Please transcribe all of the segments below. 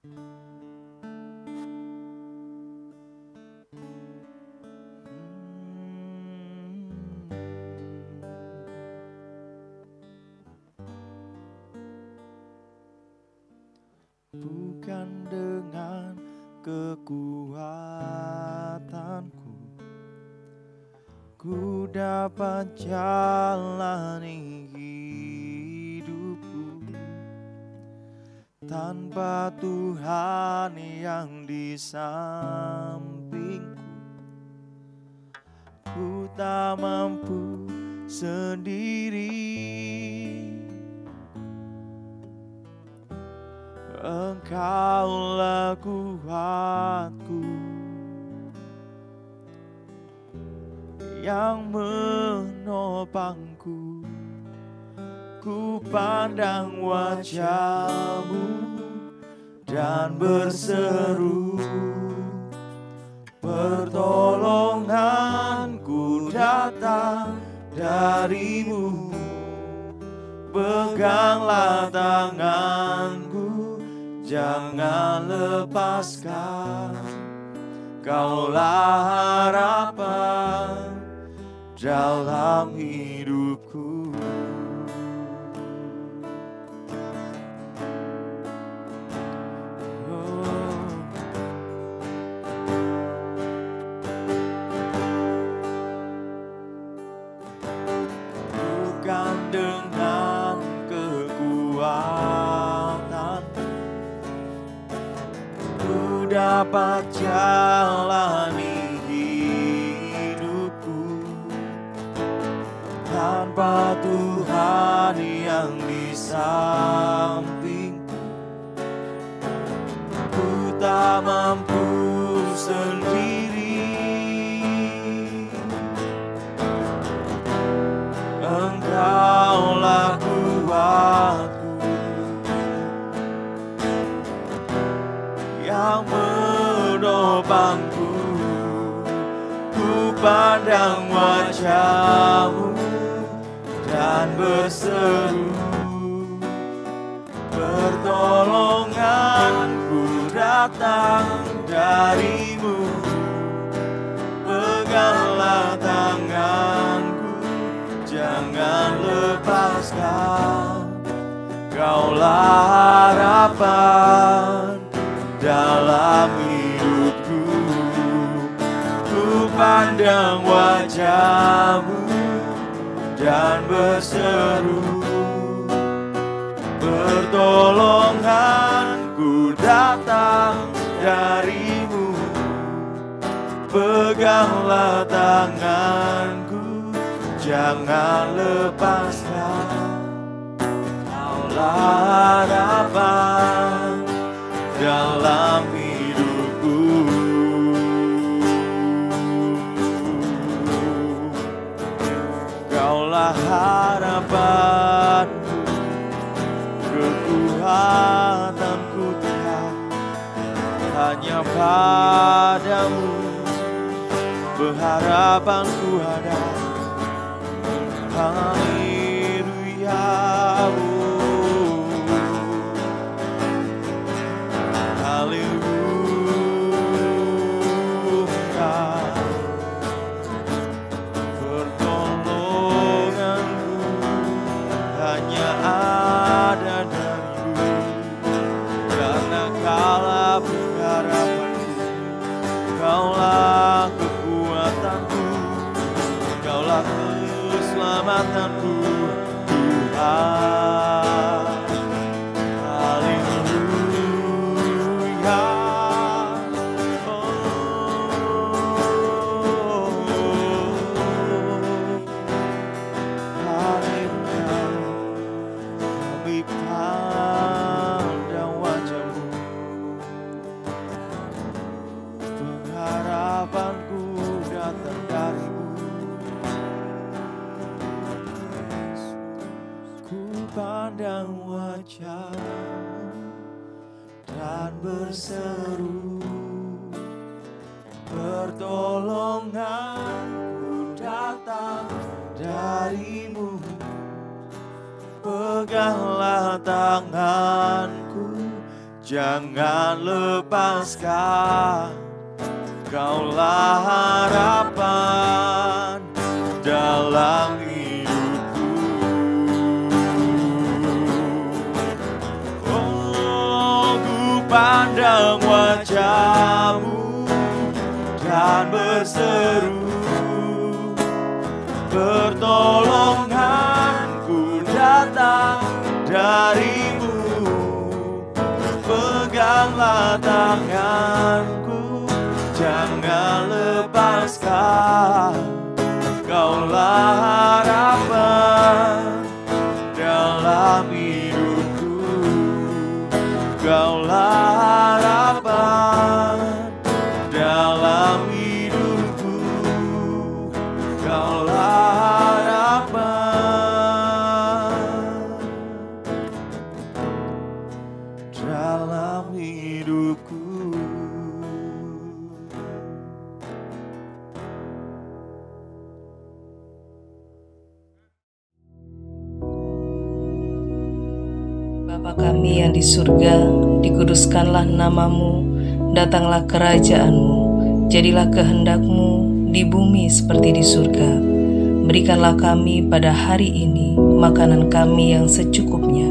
Bukan dengan kekuatanku ku dapat jalani hidupku tanpa Tuhan yang di sampingku. Ku tak mampu sendiri. Engkaulah kuatku yang menopangku. Ku pandang wajah-Mu dan berseru, pertolonganku datang dari-Mu. Peganglah tanganku, jangan lepaskan. Kaulah harapan dalam hidupku. Bukan dengan kekuatan ku dapat jalani hidupku tanpa Tuhan yang di sampingku. Ku tak mampu sendiri. Engkaulah kuatku yang menopangku. Ku pandang wajah-Mu dan berseru, pertolonganku datang dari-Mu. Peganglah tanganku, jangan lepaskan. Kaulah harapan dalam hidupku. Ku pandang wajah-Mu dan berseru, pertolonganku datang dari-Mu. Peganglah tanganku, jangan lepaskan. Kaulah harapan dalam hidupku. Kaulah harapanku, kekuatanku Tuhan. Hanya padamu pengharapanku ada. Haleluya. Haleluya. Pertolonganku hanya ada dari-Mu. Karena Kaulah pengharapanku, Kaulah kekuatanku, Kaulah keselamatanku Tuhan. Haleluya. Haleluya. Kami pandang wajah-Mu, pengharapanku datang dari-Mu. Ku pandang wajah-Mu dan berseru, pertolonganku datang dari-Mu. Peganglah tanganku, jangan lepaskan. Kaulah harapan dalam hidupku. Oh, ku pandang wajah-Mu dan berseru, pertolonganku datang dari-Mu. Peganglah tanganku, jangan lepaskan. Kaulah harapan dalam hidupku. Kaulah harapan dalam hidupku. Kaulah harapan dalam hidupku. Bapa kami yang di surga, dikuduskanlah nama-Mu, datanglah kerajaan-Mu, jadilah kehendak-Mu di bumi seperti di surga. Berikanlah kami pada hari ini makanan kami yang secukupnya,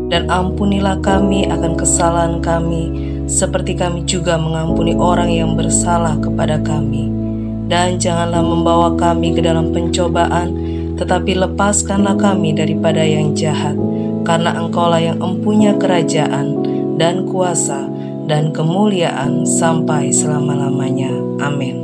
dan ampunilah kami akan kesalahan kami, seperti kami juga mengampuni orang yang bersalah kepada kami. Dan janganlah membawa kami ke dalam pencobaan, tetapi lepaskanlah kami daripada yang jahat. Karena Engkaulah yang empunya kerajaan dan kuasa dan kemuliaan sampai selama-lamanya. Amin.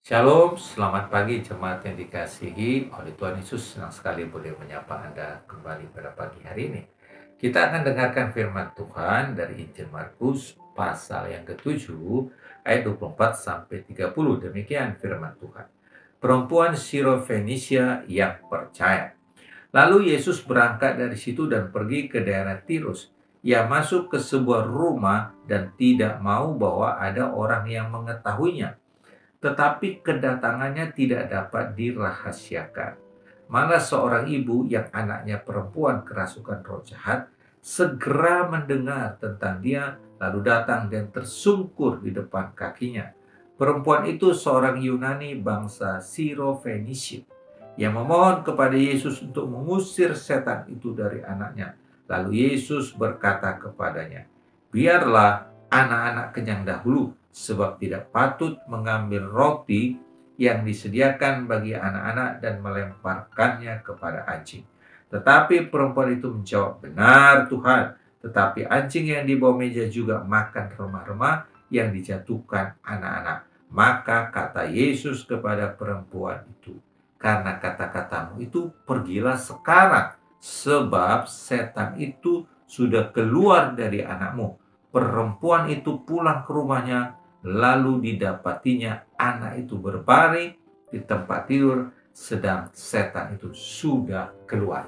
Shalom, selamat pagi jemaat yang dikasihi oleh Tuhan Yesus. Senang sekali boleh menyapa Anda kembali pada pagi hari ini. Kita akan dengarkan firman Tuhan dari Injil Markus pasal yang ke-7 ayat 24 sampai 30. Demikian firman Tuhan. Perempuan Sirofenisia yang percaya. Lalu Yesus berangkat dari situ dan pergi ke daerah Tirus. Ia masuk ke sebuah rumah dan tidak mau bahwa ada orang yang mengetahuinya. Tetapi kedatangannya tidak dapat dirahasiakan. Malah seorang ibu yang anaknya perempuan kerasukan roh jahat segera mendengar tentang dia, lalu datang dan tersungkur di depan kakinya. Perempuan itu seorang Yunani bangsa Sirofenisia yang memohon kepada Yesus untuk mengusir setan itu dari anaknya. Lalu Yesus berkata kepadanya, "Biarlah anak-anak kenyang dahulu, sebab tidak patut mengambil roti yang disediakan bagi anak-anak dan melemparkannya kepada anjing." Tetapi perempuan itu menjawab, "Benar Tuhan, tetapi anjing yang di bawah meja juga makan remah-remah yang dijatuhkan anak-anak." Maka kata Yesus kepada perempuan itu, "Karena kata-katamu itu, pergilah sekarang, sebab setan itu sudah keluar dari anakmu." Perempuan itu pulang ke rumahnya, lalu didapatinya anak itu berbaring di tempat tidur, sedang setan itu sudah keluar.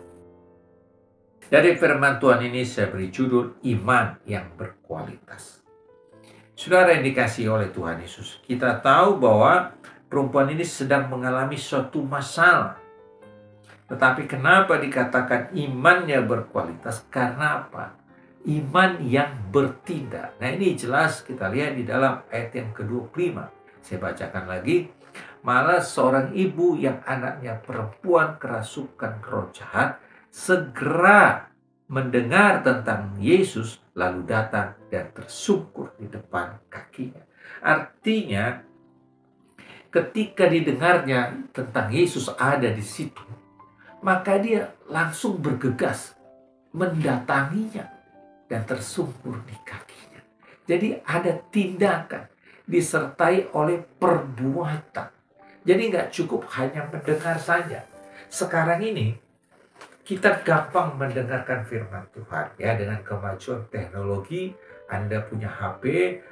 Dari firman Tuhan ini saya beri judul Iman yang Berkualitas. Saudara yang dikasihi oleh Tuhan Yesus, kita tahu bahwa perempuan ini sedang mengalami suatu masalah. Tetapi kenapa dikatakan imannya berkualitas? Karena apa? Iman yang bertindak. Nah, ini jelas kita lihat di dalam ayat yang ke-25. Saya bacakan lagi. Malah seorang ibu yang anaknya perempuan kerasukan roh jahat segera mendengar tentang Yesus, lalu datang dan tersungkur di depan kakinya. Artinya, ketika didengarnya tentang Yesus ada di situ, maka dia langsung bergegas mendatanginya dan tersungkur di kakinya. Jadi ada tindakan disertai oleh perbuatan. Jadi nggak cukup hanya mendengar saja. Sekarang ini kita gampang mendengarkan firman Tuhan ya, dengan kemajuan teknologi. Anda punya HP,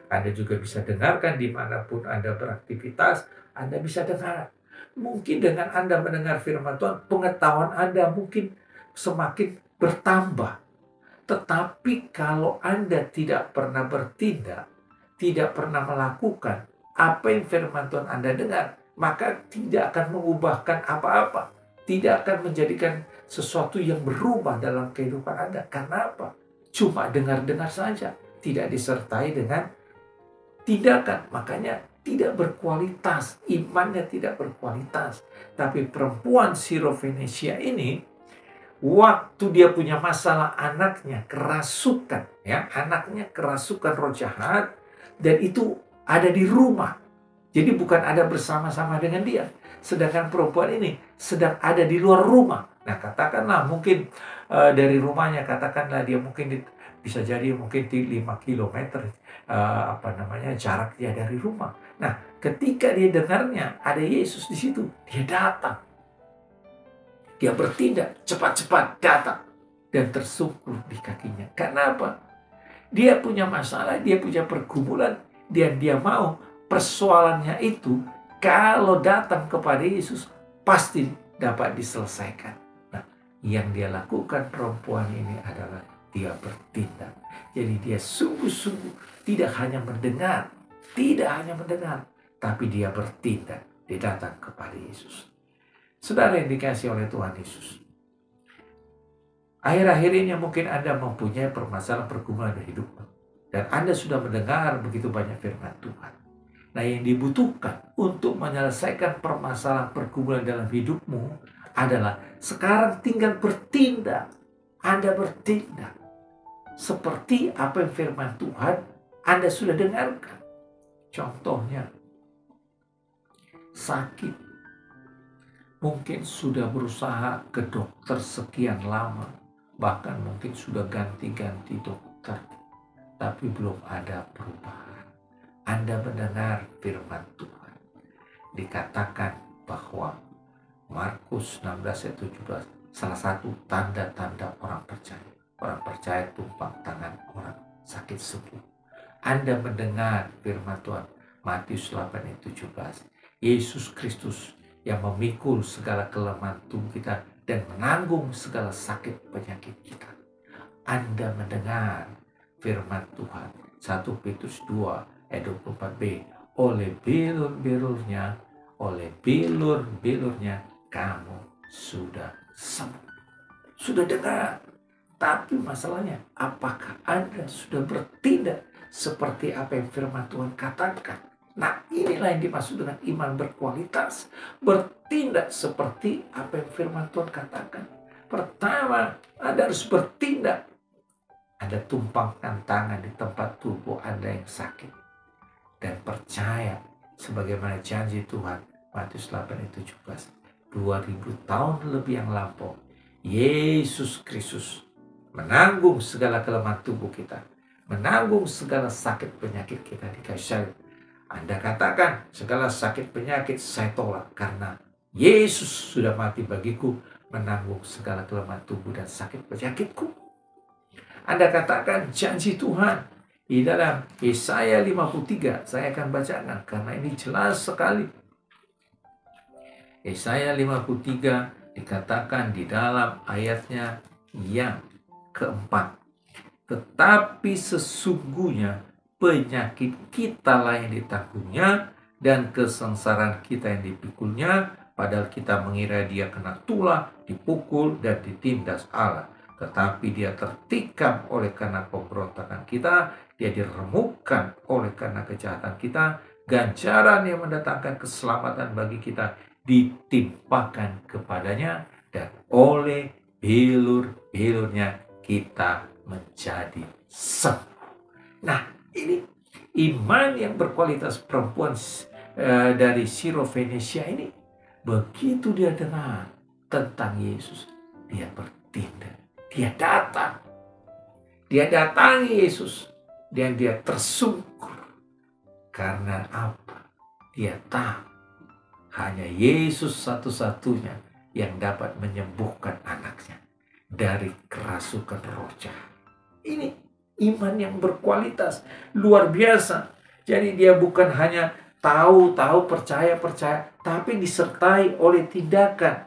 Anda juga bisa dengarkan dimanapun Anda beraktivitas, Anda bisa dengar. Mungkin dengan Anda mendengar firman Tuhan, pengetahuan Anda mungkin semakin bertambah. Tetapi kalau Anda tidak pernah bertindak, tidak pernah melakukan apa yang firman Tuhan Anda dengar, maka tidak akan mengubahkan apa-apa. tidak akan menjadikan sesuatu yang berubah dalam kehidupan Anda. Karena apa? Cuma dengar-dengar saja, tidak disertai dengan tindakan. Makanya tidak berkualitas, imannya tidak berkualitas. Tapi perempuan Sirofenesia ini, waktu dia punya masalah anaknya kerasukan, ya, anaknya kerasukan roh jahat, dan itu ada di rumah. Jadi bukan ada bersama-sama dengan dia. Sedangkan perempuan ini sedang ada di luar rumah. Nah, katakanlah mungkin dari rumahnya, katakanlah dia mungkin bisa jadi mungkin di 5 kilometer jarak dia dari rumah. Nah, ketika dia dengarnya ada Yesus di situ, dia datang. Dia bertindak cepat-cepat datang dan tersungkur di kakinya. Karena apa? Dia punya masalah, dia punya pergumulan, dan dia mau persoalannya itu kalau datang kepada Yesus pasti dapat diselesaikan. Nah, yang dia lakukan perempuan ini adalah dia bertindak. Jadi dia sungguh-sungguh tidak hanya mendengar, tapi dia bertindak. Dia datang kepada Yesus. Saudara yang dikasihi oleh Tuhan Yesus, akhir-akhir ini mungkin Anda mempunyai permasalahan pergumulan dalam hidup, dan Anda sudah mendengar begitu banyak firman Tuhan. Nah, yang dibutuhkan untuk menyelesaikan permasalahan pergumulan dalam hidupmu adalah sekarang tinggal bertindak. Anda bertindak seperti apa yang firman Tuhan Anda sudah dengarkan. Contohnya, sakit. Mungkin sudah berusaha ke dokter sekian lama, bahkan mungkin sudah ganti-ganti dokter, tapi belum ada perubahan. Anda mendengar firman Tuhan. Dikatakan bahwa Markus 16 ayat 17, salah satu tanda-tanda orang percaya. Orang percaya tumpang tangan orang sakit sembuh. Anda mendengar firman Tuhan. Matius 8 ayat 17. Yesus Kristus yang memikul segala kelemahan tubuh kita dan menanggung segala sakit penyakit kita. Anda mendengar firman Tuhan. 1 Petrus 2 ayat 24b. Oleh bilur-bilurnya kamu sudah sembuh. Sudah dengar. Tapi masalahnya, apakah Anda sudah bertindak seperti apa yang firman Tuhan katakan? Nah, inilah yang dimaksud dengan iman berkualitas. Bertindak seperti apa yang firman Tuhan katakan. Pertama, Anda harus bertindak. Anda tumpangkan tangan di tempat tubuh Anda yang sakit. Dan percaya sebagaimana janji Tuhan. Matius 8 ayat 17. 2000 tahun lebih yang lampau, Yesus Kristus menanggung segala kelemahan tubuh kita. Menanggung segala sakit penyakit kita di kayu salib. Anda katakan, segala sakit penyakit saya tolak karena Yesus sudah mati bagiku, menanggung segala kelemahan tubuh dan sakit penyakitku. Anda katakan janji Tuhan di dalam Yesaya 53. Saya akan bacakan karena ini jelas sekali. Yesaya 53 dikatakan di dalam ayatnya yang keempat. Tetapi sesungguhnya penyakit kita lah yang ditanggungnya dan kesengsaraan kita yang dipikulnya, padahal kita mengira dia kena tulah, dipukul dan ditindas Allah. Tetapi dia tertikam oleh karena pemberontakan kita, dia diremukkan oleh karena kejahatan kita, ganjaran yang mendatangkan keselamatan bagi kita ditimpakan kepadanya, dan oleh bilur-bilurnya kita menjadi sembuh. Nah, ini iman yang berkualitas perempuan dari Sirofenesia ini. Begitu dia dengar tentang Yesus, dia bertindak. Dia datang. Dia datangi Yesus. Dan dia tersungkur. Karena apa? Dia tahu hanya Yesus satu-satunya yang dapat menyembuhkan anaknya dari kerasukan roh jahat. Ini iman yang berkualitas, luar biasa. Jadi dia bukan hanya tahu, percaya, tapi disertai oleh tindakan.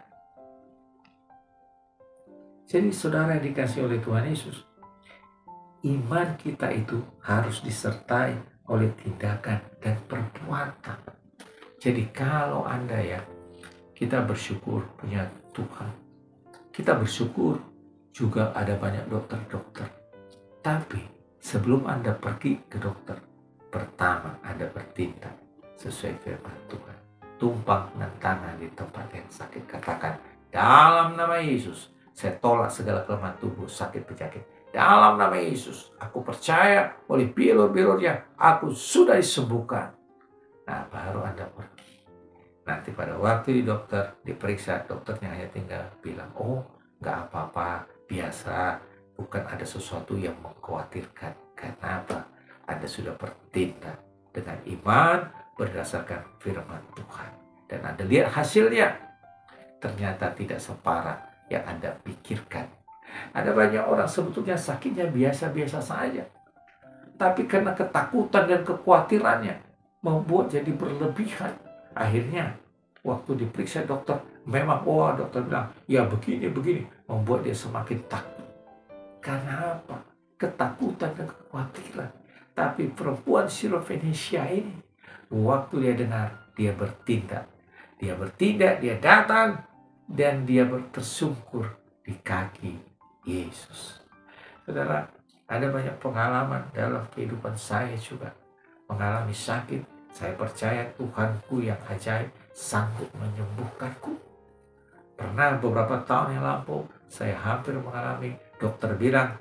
Jadi saudara yang dikasih oleh Tuhan Yesus, iman kita itu harus disertai oleh tindakan dan perbuatan. Jadi kalau Anda kita bersyukur punya Tuhan. Kita bersyukur juga ada banyak dokter-dokter. Tapi sebelum Anda pergi ke dokter, pertama Anda bertindak sesuai firman Tuhan. Tumpangkan tangan di tempat yang sakit. Katakan, dalam nama Yesus, saya tolak segala kelemahan tubuh, sakit, penyakit. Dalam nama Yesus, aku percaya oleh bilur-bilurnya, aku sudah disembuhkan. Nah, baru Anda pergi. Nanti pada waktu di dokter, diperiksa, dokternya hanya tinggal bilang, oh, nggak apa-apa, biasa. Bukan ada sesuatu yang mengkhawatirkan. Karena apa? Anda sudah bertindak dengan iman berdasarkan firman Tuhan. Dan Anda lihat hasilnya. Ternyata tidak separah yang Anda pikirkan. Ada banyak orang sebetulnya sakitnya biasa-biasa saja. Tapi karena ketakutan dan kekhawatirannya membuat jadi berlebihan. Akhirnya waktu diperiksa dokter, memang dokter bilang, ya begini, membuat dia semakin takut. Karena apa? Ketakutan dan kekhawatiran. Tapi perempuan Sirofenicia ini, waktu dia dengar, dia bertindak. Dia datang, dan dia tersungkur di kaki Yesus. Saudara, ada banyak pengalaman dalam kehidupan saya juga. Mengalami sakit, saya percaya Tuhanku yang ajaib sanggup menyembuhkanku. Pernah beberapa tahun yang lampau, saya hampir mengalami, dokter bilang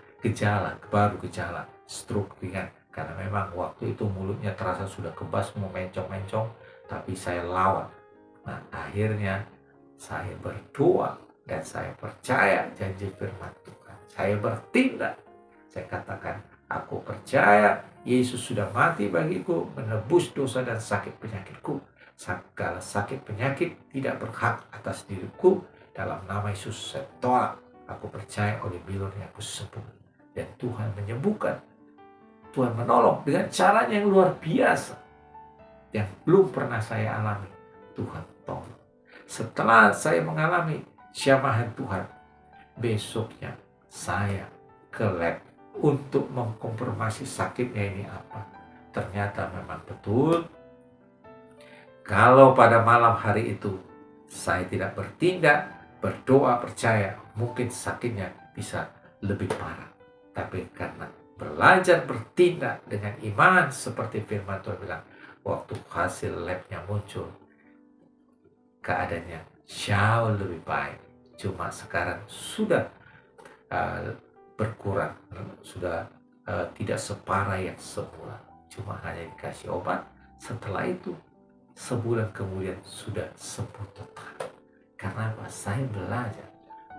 baru gejala stroke ringan. Karena memang waktu itu mulutnya terasa sudah kebas, mau mencong-mencong, tapi saya lawan. Nah, akhirnya saya berdoa dan saya percaya janji firman Tuhan. Saya bertindak. Saya katakan, aku percaya Yesus sudah mati bagiku, menebus dosa dan sakit penyakitku. Segala sakit penyakit tidak berhak atas diriku. Dalam nama Yesus saya tolak. Aku percaya oleh bilurnya aku sembuh. Dan Tuhan menyembuhkan. Tuhan menolong dengan caranya yang luar biasa. Yang belum pernah saya alami. Tuhan tolong. Setelah saya mengalami syamahan Tuhan, besoknya saya ke lab untuk mengkonfirmasi sakitnya ini apa. Ternyata memang betul. Kalau pada malam hari itu saya tidak bertindak, berdoa, percaya, mungkin sakitnya bisa lebih parah. Tapi karena belajar bertindak dengan iman seperti firman Tuhan bilang, waktu hasil labnya muncul, keadaannya jauh lebih baik. Cuma sekarang sudah berkurang, sudah tidak separah yang semula. Cuma hanya dikasih obat. Setelah itu sebulan kemudian sudah sembuh total. Karena apa? Saya belajar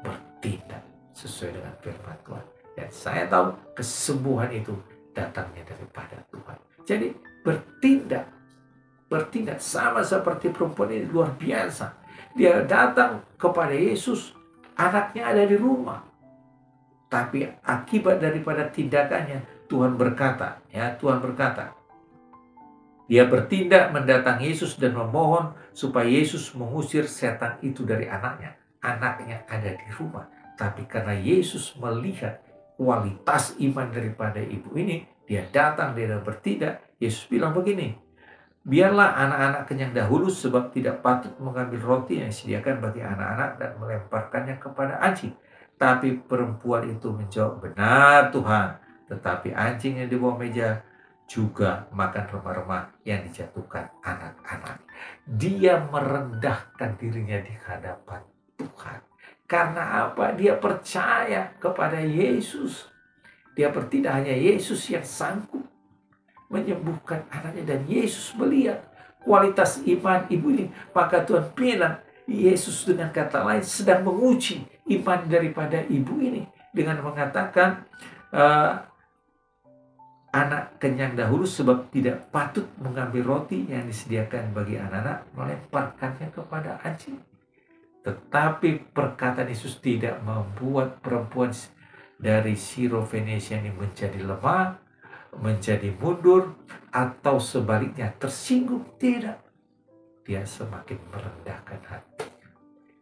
bertindak sesuai dengan firman Tuhan. Dan saya tahu kesembuhan itu datangnya daripada Tuhan. Jadi bertindak sama seperti perempuan ini luar biasa. Dia datang kepada Yesus, anaknya ada di rumah. Tapi akibat daripada tindakannya, Tuhan berkata, dia bertindak mendatangi Yesus dan memohon supaya Yesus mengusir setan itu dari anaknya. Anaknya ada di rumah. Tapi karena Yesus melihat kualitas iman daripada ibu ini, dia datang, dia bertindak. Yesus bilang begini, biarlah anak-anak kenyang dahulu sebab tidak patut mengambil roti yang disediakan bagi anak-anak dan melemparkannya kepada anjing. Tapi perempuan itu menjawab, benar Tuhan, tetapi anjing yang di bawah meja juga makan remah-remah yang dijatuhkan anak-anak. Dia merendahkan dirinya di hadapan Tuhan. Karena apa? Dia percaya kepada Yesus. Dia bertindak, hanya Yesus yang sanggup menyembuhkan anaknya. Dan Yesus melihat kualitas iman ibu ini. Maka Tuhan bilang, Yesus dengan kata lain sedang menguji iman daripada ibu ini. Dengan mengatakan, anak kenyang dahulu sebab tidak patut mengambil roti yang disediakan bagi anak-anak, melemparkannya kepada anjing. Tetapi perkataan Yesus tidak membuat perempuan dari Sirofenicia ini menjadi lemah, menjadi mundur, atau sebaliknya tersinggung. Tidak. Dia semakin merendahkan hati.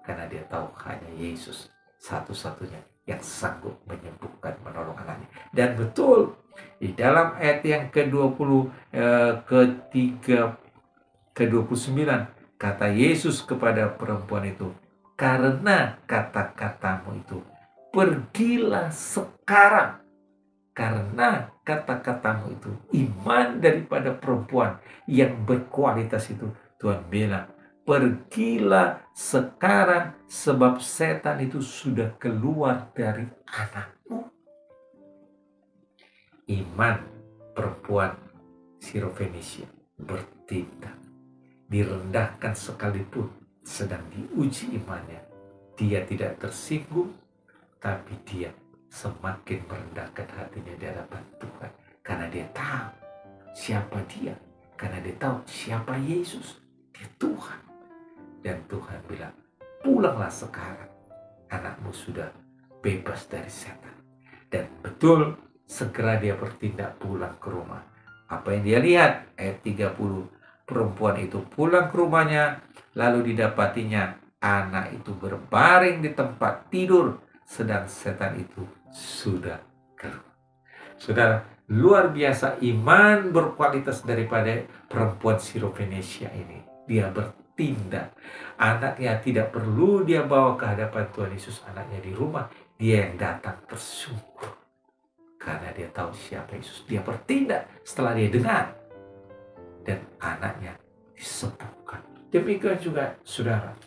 Karena dia tahu hanya Yesus satu-satunya yang sanggup menyembuhkan, menolong anaknya. Dan betul, di dalam ayat yang ke-29, kata Yesus kepada perempuan itu, karena kata-katamu itu. Pergilah sekarang. Karena kata-katamu itu. Iman daripada perempuan yang berkualitas itu. Tuhan bilang, pergilah sekarang sebab setan itu sudah keluar dari anakmu. Iman perempuan Sirofenisia bertindak. Direndahkan sekalipun sedang diuji imannya. Dia tidak tersinggung, tapi dia semakin merendahkan hatinya di hadapan Tuhan. Karena dia tahu siapa dia. Karena dia tahu siapa Yesus. Dia Tuhan. Dan Tuhan bilang, pulanglah sekarang. Anakmu sudah bebas dari setan. Dan betul, segera dia bertindak pulang ke rumah. Apa yang dia lihat? Ayat 30. Perempuan itu pulang ke rumahnya. Lalu didapatinya anak itu berbaring di tempat tidur. Sedang setan itu sudah keluar. Saudara, luar biasa iman berkualitas daripada perempuan Sirofenisia ini. Dia bertindak. Anaknya tidak perlu dia bawa ke hadapan Tuhan Yesus. Anaknya di rumah. Dia yang datang tersungkur. Karena dia tahu siapa Yesus. Dia bertindak setelah dia dengar. Dan anaknya disembuhkan. Demikian juga saudara.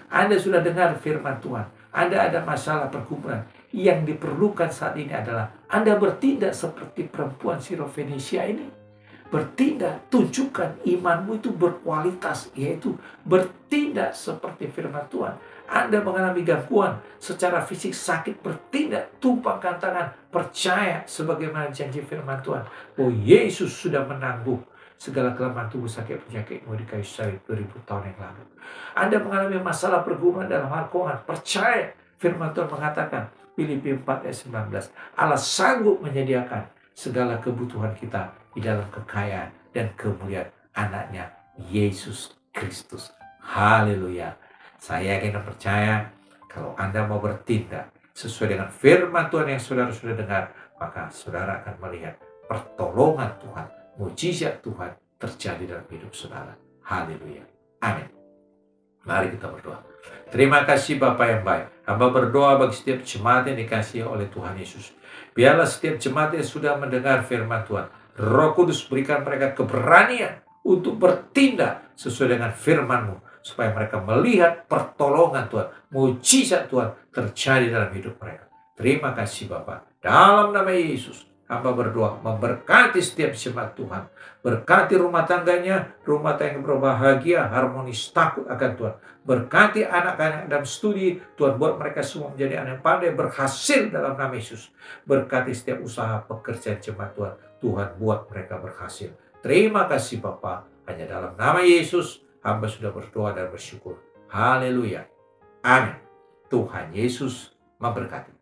Anda sudah dengar firman Tuhan. Anda ada masalah pergumulan. Yang diperlukan saat ini adalah Anda bertindak seperti perempuan Sirofenisia ini. Bertindak, tunjukkan imanmu itu berkualitas. Yaitu bertindak seperti firman Tuhan. Anda mengalami gangguan secara fisik sakit, bertindak, tumpangkan tangan, percaya sebagaimana janji firman Tuhan. Oh, Yesus sudah menanggung segala kelemahan tubuh sakit penyakitmu di kayu salib 2000 tahun yang lalu. Anda mengalami masalah pergumulan dalam hal keuangan, percaya firman Tuhan mengatakan, Filipi 4 ayat 19, Allah sanggup menyediakan segala kebutuhan kita di dalam kekayaan dan kemuliaan anaknya Yesus Kristus. Haleluya. Saya yakin dan percaya kalau Anda mau bertindak sesuai dengan firman Tuhan yang saudara sudah dengar, maka saudara akan melihat pertolongan Tuhan, mujizat Tuhan terjadi dalam hidup saudara. Haleluya. Amin. Mari kita berdoa. Terima kasih Bapa yang baik. Hamba berdoa bagi setiap jemaat yang dikasihi oleh Tuhan Yesus. Biarlah setiap jemaat yang sudah mendengar firman Tuhan, Roh Kudus berikan mereka keberanian untuk bertindak sesuai dengan firman-Mu. Supaya mereka melihat pertolongan Tuhan, mujizat Tuhan terjadi dalam hidup mereka. Terima kasih Bapa. Dalam nama Yesus, hamba berdoa memberkati setiap jemaat Tuhan. Berkati rumah tangganya, rumah tangga berbahagia, harmonis, takut akan Tuhan. Berkati anak-anak dalam studi, Tuhan buat mereka semua menjadi anak yang pandai, berhasil dalam nama Yesus. Berkati setiap usaha pekerjaan jemaat Tuhan, Tuhan buat mereka berhasil. Terima kasih Bapa. Hanya dalam nama Yesus, hamba sudah berdoa dan bersyukur. Haleluya. Amin. Tuhan Yesus memberkati.